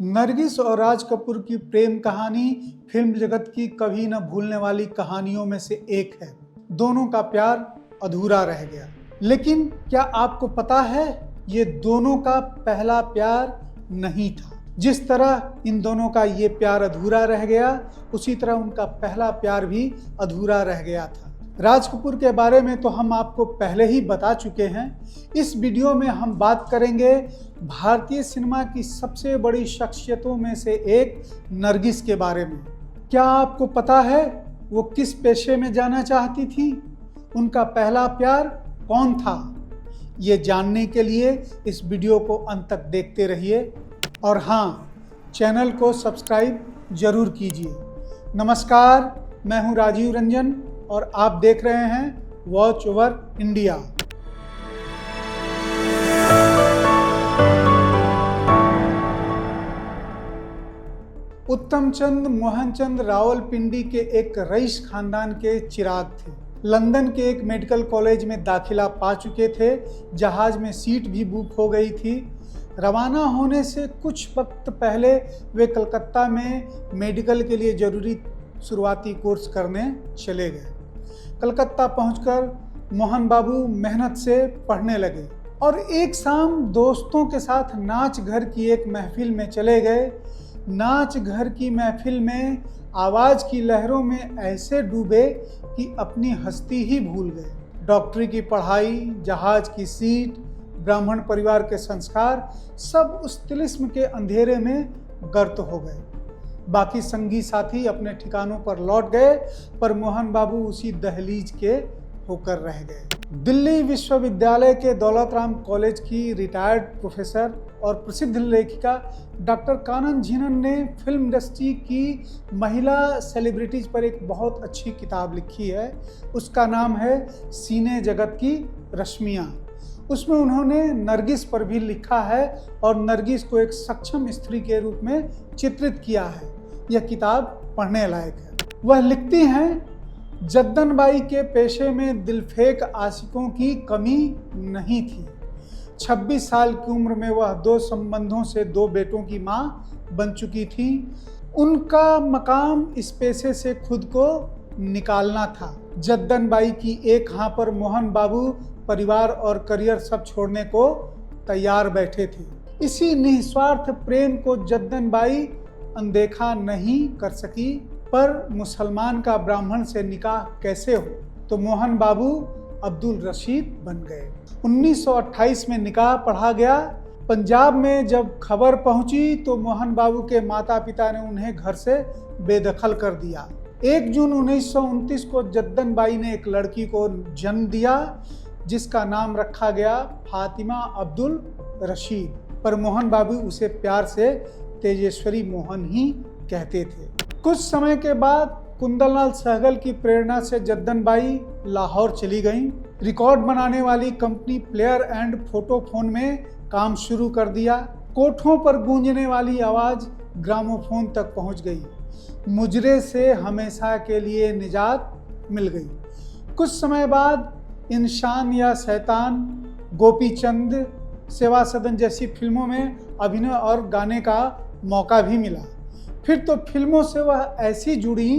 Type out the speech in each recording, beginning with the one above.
नरगिस और राज कपूर की प्रेम कहानी फिल्म जगत की कभी न भूलने वाली कहानियों में से एक है। दोनों का प्यार अधूरा रह गया, लेकिन क्या आपको पता है ये दोनों का पहला प्यार नहीं था। जिस तरह इन दोनों का ये प्यार अधूरा रह गया, उसी तरह उनका पहला प्यार भी अधूरा रह गया था। राज कपूर के बारे में तो हम आपको पहले ही बता चुके हैं। इस वीडियो में हम बात करेंगे भारतीय सिनेमा की सबसे बड़ी शख्सियतों में से एक नरगिस के बारे में। क्या आपको पता है वो किस पेशे में जाना चाहती थी? उनका पहला प्यार कौन था? ये जानने के लिए इस वीडियो को अंत तक देखते रहिए और हाँ, चैनल को सब्सक्राइब जरूर कीजिए। नमस्कार, मैं हूँ राजीव रंजन और आप देख रहे हैं वॉच ओवर इंडिया। उत्तम चंद मोहनचंद रावलपिंडी के एक रईस खानदान के चिराग थे। लंदन के एक मेडिकल कॉलेज में दाखिला पा चुके थे। जहाज में सीट भी बुक हो गई थी। रवाना होने से कुछ वक्त पहले वे कलकत्ता में मेडिकल के लिए जरूरी शुरुआती कोर्स करने चले गए। कलकत्ता पहुंचकर मोहन बाबू मेहनत से पढ़ने लगे और एक शाम दोस्तों के साथ नाच घर की एक महफिल में चले गए। नाच घर की महफिल में आवाज़ की लहरों में ऐसे डूबे कि अपनी हस्ती ही भूल गए। डॉक्टरी की पढ़ाई, जहाज की सीट, ब्राह्मण परिवार के संस्कार, सब उस तिलिस्म के अंधेरे में गर्त हो गए। बाकी संगी साथी अपने ठिकानों पर लौट गए, पर मोहन बाबू उसी दहलीज के होकर रह गए। दिल्ली विश्वविद्यालय के दौलत राम कॉलेज की रिटायर्ड प्रोफेसर और प्रसिद्ध लेखिका डॉक्टर कानन झीनन ने फिल्म इंडस्ट्री की महिला सेलिब्रिटीज पर एक बहुत अच्छी किताब लिखी है। उसका नाम है सीने जगत की रश्मियाँ। उसमें उन्होंने नरगिस पर भी लिखा है और नरगिस को एक सक्षम स्त्री के रूप में चित्रित किया है। यह किताब पढ़ने लायक है। वह लिखती हैं, जद्दन बाई के पेशे में दिलफेक आशिकों की कमी नहीं थी। 26 साल की उम्र में वह 2 संबंधों से 2 बेटों की मां बन चुकी थी। उनका मकाम इस पेशे से खुद को निकालना था। जद्दन बाई की एक हाँ पर मोहन बाबू परिवार और करियर सब छोड़ने को तैयार बैठे थे। इसी निस्वार्थ प्रेम को जद्दन बाई अनदेखा नहीं कर सकी, पर मुसलमान का ब्राह्मण से निकाह कैसे हो, तो मोहन बाबू अब्दुल रशीद बन गए। 1928 में निकाह पढ़ा गया। पंजाब में जब खबर पहुंची तो मोहन बाबू के माता पिता ने उन्हें घर से बेदखल कर दिया। 1 जून 1929 को जद्दन बाई ने एक लड़की को जन्म दिया, जिसका नाम रखा गया फातिमा अब्दुल रशीद, पर मोहन बाबू उसे प्यार से तेजेश्वरी मोहन ही कहते थे। कुछ समय के बाद कुंदनलाल सहगल की प्रेरणा से जद्दन बाई लाहौर चली गईं। रिकॉर्ड बनाने वाली कंपनी प्लेयर एंड फोटोफोन में काम शुरू कर दिया। कोठों पर गूंजने वाली आवाज़ ग्रामोफोन तक पहुंच गई। मुजरे से हमेशा के लिए निजात मिल गई। कुछ समय बाद इंसान या शैतान, गोपीचंद, सेवा सदन जैसी फिल्मों में अभिनय और गाने का मौका भी मिला। फिर तो फिल्मों से वह ऐसी जुड़ी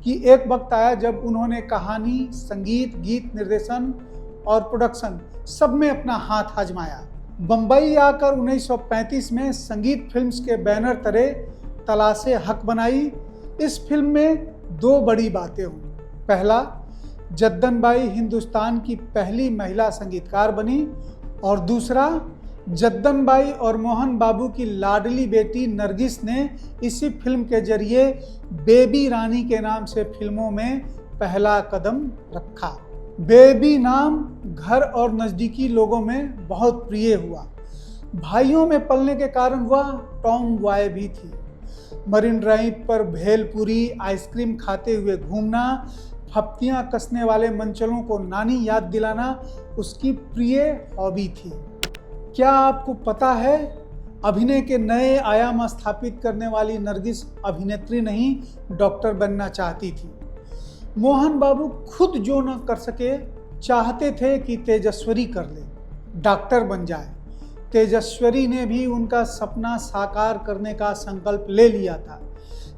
कि एक वक्त आया जब उन्होंने कहानी, संगीत, गीत निर्देशन और प्रोडक्शन सब में अपना हाथ आजमाया। बम्बई आकर 1935 में संगीत फिल्म्स के बैनर तले तलाशे हक बनाई। इस फिल्म में 2 बड़ी बातें हुई। पहला, जद्दन बाई हिंदुस्तान की पहली महिला संगीतकार बनी और दूसरा, जद्दन बाई और मोहन बाबू की लाडली बेटी नरगिस ने इसी फिल्म के जरिए बेबी रानी के नाम से फिल्मों में पहला कदम रखा। बेबी नाम घर और नज़दीकी लोगों में बहुत प्रिय हुआ। भाइयों में पलने के कारण वह टॉम बॉय भी थी। मरीन ड्राइव पर भेलपुरी आइसक्रीम खाते हुए घूमना, फप्तियाँ कसने वाले मंचलों को नानी याद दिलाना उसकी प्रिय हॉबी थी। क्या आपको पता है, अभिनय के नए आयाम स्थापित करने वाली नरगिस अभिनेत्री नहीं, डॉक्टर बनना चाहती थी। मोहन बाबू खुद जो न कर सके, चाहते थे कि तेजस्वरी कर ले, डॉक्टर बन जाए। तेजस्वरी ने भी उनका सपना साकार करने का संकल्प ले लिया था,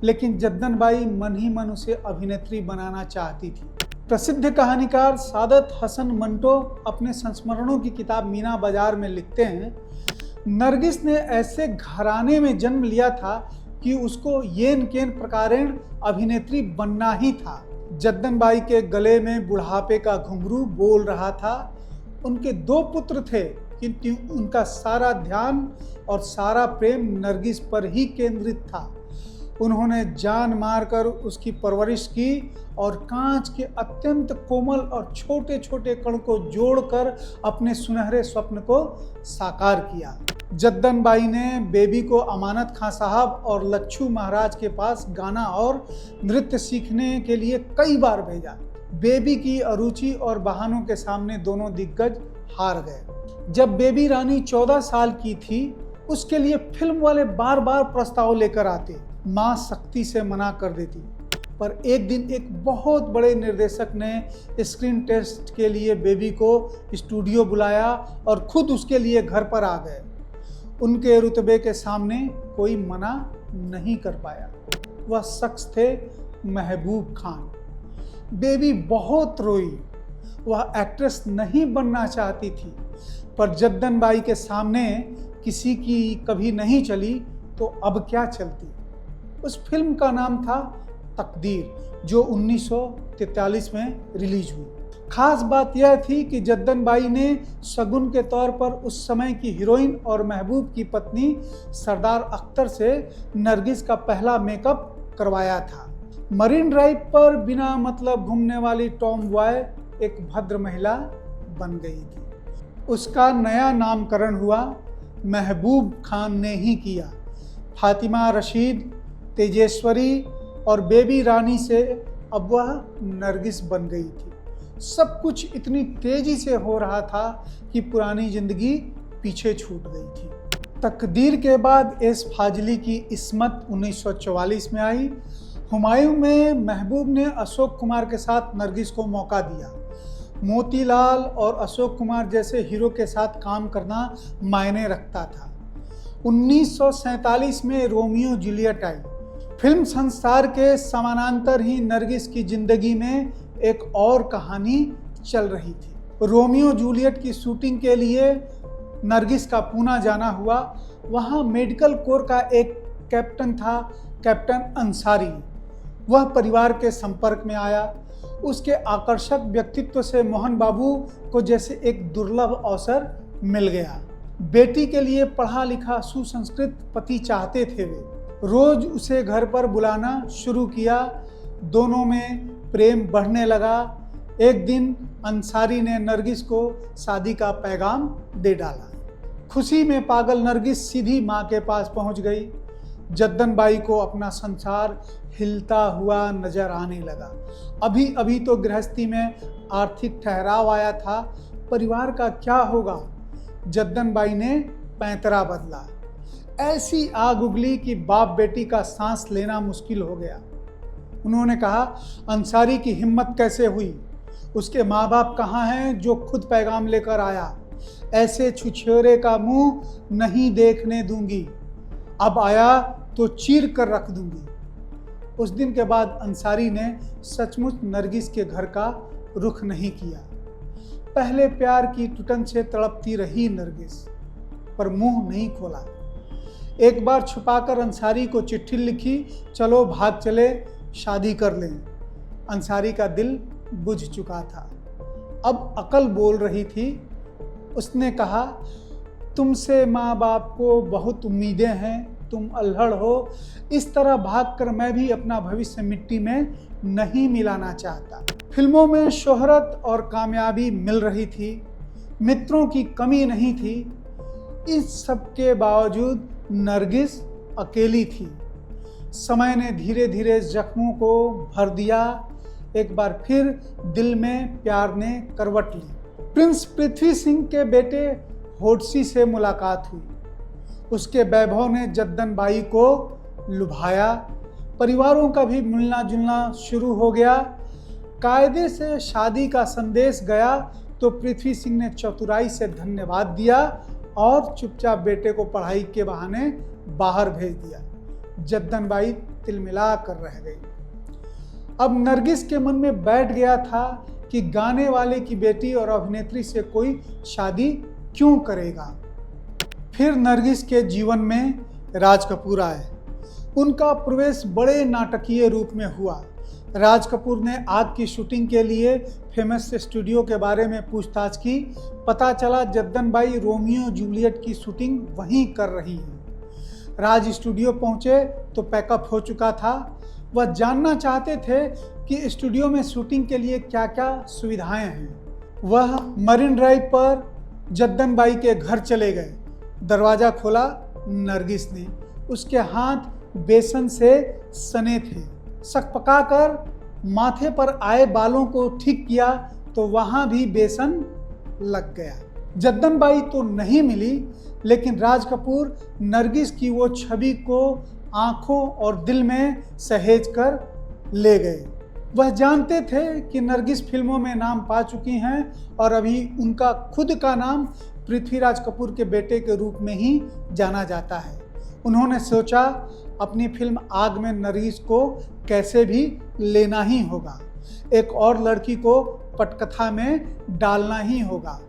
लेकिन जद्दन बाई मन ही मन उसे अभिनेत्री बनाना चाहती थी। प्रसिद्ध कहानीकार सादत हसन मंटो अपने संस्मरणों की किताब मीना बाजार में लिखते हैं, नरगिस ने ऐसे घराने में जन्म लिया था कि उसको येन केन प्रकारेण अभिनेत्री बनना ही था। जद्दन बाई के गले में बुढ़ापे का घुंघरू बोल रहा था। उनके 2 पुत्र थे, किंतु उनका सारा ध्यान और सारा प्रेम नरगिस पर ही केंद्रित था। उन्होंने जान मारकर उसकी परवरिश की और कांच के अत्यंत कोमल और छोटे छोटे कण को जोड़कर अपने सुनहरे स्वप्न को साकार किया। जद्दन बाई ने बेबी को अमानत खां साहब और लच्छू महाराज के पास गाना और नृत्य सीखने के लिए कई बार भेजा। बेबी की अरुचि और बहानों के सामने दोनों दिग्गज हार गए। जब बेबी रानी 14 साल की थी, उसके लिए फिल्म वाले बार बार प्रस्ताव लेकर आते। माँ सख्ती से मना कर देती, पर एक दिन एक बहुत बड़े निर्देशक ने स्क्रीन टेस्ट के लिए बेबी को स्टूडियो बुलाया और खुद उसके लिए घर पर आ गए। उनके रुतबे के सामने कोई मना नहीं कर पाया। वह शख्स थे महबूब खान। बेबी बहुत रोई। वह एक्ट्रेस नहीं बनना चाहती थी, पर जद्दन बाई के सामने किसी की कभी नहीं चली तो अब क्या चलती। उस फिल्म का नाम था तकदीर, जो 1943 में रिलीज हुई। खास बात यह थी कि जद्दन बाई ने शगुन के तौर पर उस समय की हीरोइन और महबूब की पत्नी सरदार अख्तर से नरगिस का पहला मेकअप करवाया था। मरीन ड्राइव पर बिना मतलब घूमने वाली टॉम बॉय एक भद्र महिला बन गई थी। उसका नया नामकरण हुआ, महबूब खान ने ही किया। फातिमा रशीद, तेजेश्वरी और बेबी रानी से अब वह नरगिस बन गई थी। सब कुछ इतनी तेजी से हो रहा था कि पुरानी जिंदगी पीछे छूट गई थी। तकदीर के बाद एस फाजली की इस्मत 1944 में आई। हुमायूं में महबूब ने अशोक कुमार के साथ नरगिस को मौका दिया। मोतीलाल और अशोक कुमार जैसे हीरो के साथ काम करना मायने रखता था। 1947 में रोमियो जूलियट आई। फिल्म संसार के समानांतर ही नरगिस की जिंदगी में एक और कहानी चल रही थी। रोमियो जूलियट की शूटिंग के लिए नरगिस का पूना जाना हुआ। वहाँ मेडिकल कोर का एक कैप्टन था, कैप्टन अंसारी। वह परिवार के संपर्क में आया। उसके आकर्षक व्यक्तित्व से मोहन बाबू को जैसे एक दुर्लभ अवसर मिल गया। बेटी के लिए पढ़ा लिखा सुसंस्कृत पति चाहते थे वे। रोज उसे घर पर बुलाना शुरू किया। दोनों में प्रेम बढ़ने लगा। एक दिन अंसारी ने नरगिस को शादी का पैगाम दे डाला। खुशी में पागल नरगिस सीधी माँ के पास पहुँच गई। जद्दन बाई को अपना संसार हिलता हुआ नजर आने लगा। अभी अभी तो गृहस्थी में आर्थिक ठहराव आया था, परिवार का क्या होगा। जद्दन बाई ने पैंतरा बदला। ऐसी आग उगली कि बाप बेटी का सांस लेना मुश्किल हो गया। उन्होंने कहा, अंसारी की हिम्मत कैसे हुई? उसके माँ बाप कहाँ हैं जो खुद पैगाम लेकर आया? ऐसे छुछोरे का मुंह नहीं देखने दूंगी। अब आया तो चीर कर रख दूंगी। उस दिन के बाद अंसारी ने सचमुच नरगिस के घर का रुख नहीं किया। पहले प्यार की टुटन से तड़पती रही नरगिस, पर मुंह नहीं खोला। एक बार छुपाकर अंसारी को चिट्ठी लिखी, चलो भाग चले, शादी कर लें। अंसारी का दिल बुझ चुका था। अब अकल बोल रही थी। उसने कहा, तुमसे माँ बाप को बहुत उम्मीदें हैं, तुम अल्हड़ हो। इस तरह भागकर मैं भी अपना भविष्य मिट्टी में नहीं मिलाना चाहता। फिल्मों में शोहरत और कामयाबी मिल रही थी, मित्रों की कमी नहीं थी। इस सब के बावजूद नरगिस अकेली थी। समय ने धीरे धीरे जख्मों को भर दिया। एक बार फिर दिल में प्यार ने करवट ली। प्रिंस पृथ्वी सिंह के बेटे होडसी से मुलाकात हुई। उसके वैभव ने जद्दन बाई को लुभाया। परिवारों का भी मिलना जुलना शुरू हो गया। कायदे से शादी का संदेश गया तो पृथ्वी सिंह ने चतुराई से धन्यवाद दिया और चुपचाप बेटे को पढ़ाई के बहाने बाहर भेज दिया। जद्दन बाई तिलमिला कर रह गई। अब नरगिस के मन में बैठ गया था कि गाने वाले की बेटी और अभिनेत्री से कोई शादी क्यों करेगा। फिर नरगिस के जीवन में राज कपूर आए। उनका प्रवेश बड़े नाटकीय रूप में हुआ। राज कपूर ने आग की शूटिंग के लिए फेमस स्टूडियो के बारे में पूछताछ की। पता चला जद्दन बाई रोमियो जूलियट की शूटिंग वहीं कर रही है। राज स्टूडियो पहुंचे तो पैकअप हो चुका था। वह जानना चाहते थे कि स्टूडियो में शूटिंग के लिए क्या क्या सुविधाएं हैं। वह मरीन ड्राइव पर जद्दन बाई के घर चले गए। दरवाज़ा खोला नरगिस ने। उसके हाथ बेसन से सने थे। सकपकाकर माथे पर आए बालों को ठीक किया तो वहां भी बेसन लग गया। जद्दन बाई तो नहीं मिली, लेकिन राज कपूर नरगिस की वो छवि को आंखों और दिल में सहेज कर ले गए। वह जानते थे कि नरगिस फिल्मों में नाम पा चुकी हैं और अभी उनका खुद का नाम पृथ्वीराज कपूर के बेटे के रूप में ही जाना जाता है। उन्होंने सोचा अपनी फिल्म आग में नरगिस को कैसे भी लेना ही होगा। एक और लड़की को पटकथा में डालना ही होगा।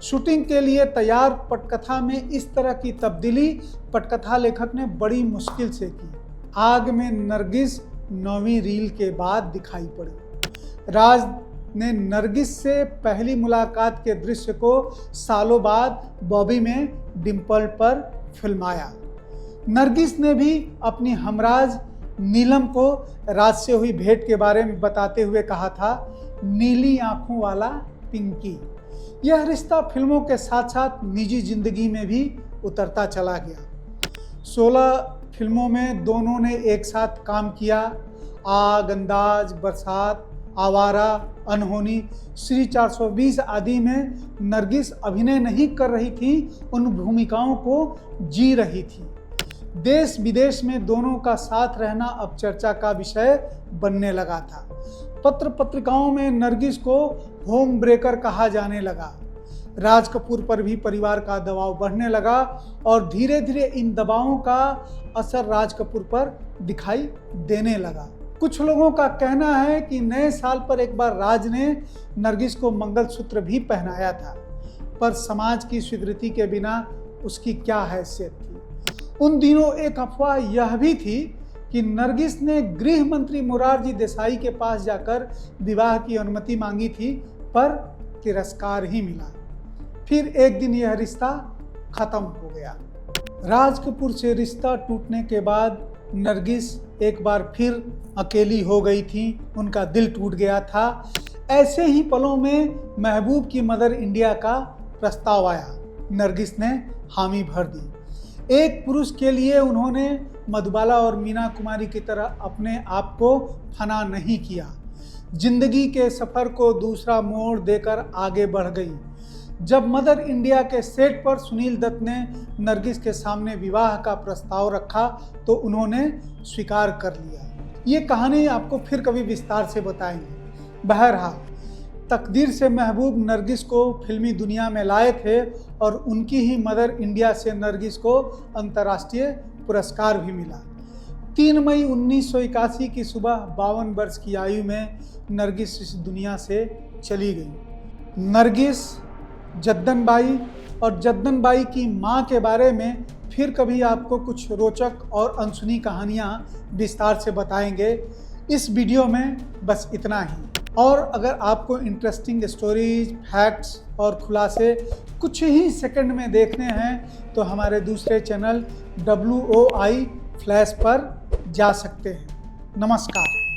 शूटिंग के लिए तैयार पटकथा में इस तरह की तब्दीली पटकथा लेखक ने बड़ी मुश्किल से की। आग में नरगिस 9वीं रील के बाद दिखाई पड़ी। राज ने नरगिस से पहली मुलाकात के दृश्य को सालों बाद बॉबी में डिम्पल पर फिल्माया। नरगिस ने भी अपनी हमराज नीलम को राज से हुई भेंट के बारे में बताते हुए कहा था, नीली आंखों वाला पिंकी। यह रिश्ता फिल्मों के साथ साथ निजी जिंदगी में भी उतरता चला गया। 16 फिल्मों में दोनों ने एक साथ काम किया। आग, अंदाज, बरसात, आवारा, अनहोनी, श्री 420 आदि में नरगिस अभिनय नहीं कर रही थी, उन भूमिकाओं को जी रही थी। देश विदेश में दोनों का साथ रहना अब चर्चा का विषय बनने लगा था। पत्र पत्रिकाओं में नरगिस को होम ब्रेकर कहा जाने लगा। राज कपूर पर भी परिवार का दबाव बढ़ने लगा और धीरे धीरे इन दबावों का असर राज कपूर पर दिखाई देने लगा। कुछ लोगों का कहना है कि नए साल पर एक बार राज ने नरगिस को मंगलसूत्र भी पहनाया था, पर समाज की स्वीकृति के बिना उसकी क्या हैसियत थी। उन दिनों एक अफवाह यह भी थी कि नरगिस ने गृह मंत्री मोरारजी देसाई के पास जाकर विवाह की अनुमति मांगी थी, पर तिरस्कार ही मिला। फिर एक दिन यह रिश्ता खत्म हो गया। राज कपूर से रिश्ता टूटने के बाद नरगिस एक बार फिर अकेली हो गई थी। उनका दिल टूट गया था। ऐसे ही पलों में महबूब की मदर इंडिया का प्रस्ताव आया। नरगिस ने हामी भर दी। एक पुरुष के लिए उन्होंने मधुबाला और मीना कुमारी की तरह अपने आप को फना नहीं किया। जिंदगी के सफ़र को दूसरा मोड़ देकर आगे बढ़ गई। जब मदर इंडिया के सेट पर सुनील दत्त ने नरगिस के सामने विवाह का प्रस्ताव रखा तो उन्होंने स्वीकार कर लिया। ये कहानी आपको फिर कभी विस्तार से बताएंगे। बहरहाल तकदीर से महबूब नरगिस को फिल्मी दुनिया में लाए थे और उनकी ही मदर इंडिया से नरगिस को अंतर्राष्ट्रीय पुरस्कार भी मिला। 3 मई 1981 की सुबह 52 वर्ष की आयु में नरगिस इस दुनिया से चली गई। नरगिस, जद्दन बाई और जद्दन बाई की मां के बारे में फिर कभी आपको कुछ रोचक और अनसुनी कहानियां विस्तार से बताएंगे। इस वीडियो में बस इतना ही। और अगर आपको इंटरेस्टिंग स्टोरीज, फैक्ट्स और खुलासे कुछ ही सेकंड में देखने हैं तो हमारे दूसरे चैनल WOI फ्लैश पर जा सकते हैं। नमस्कार।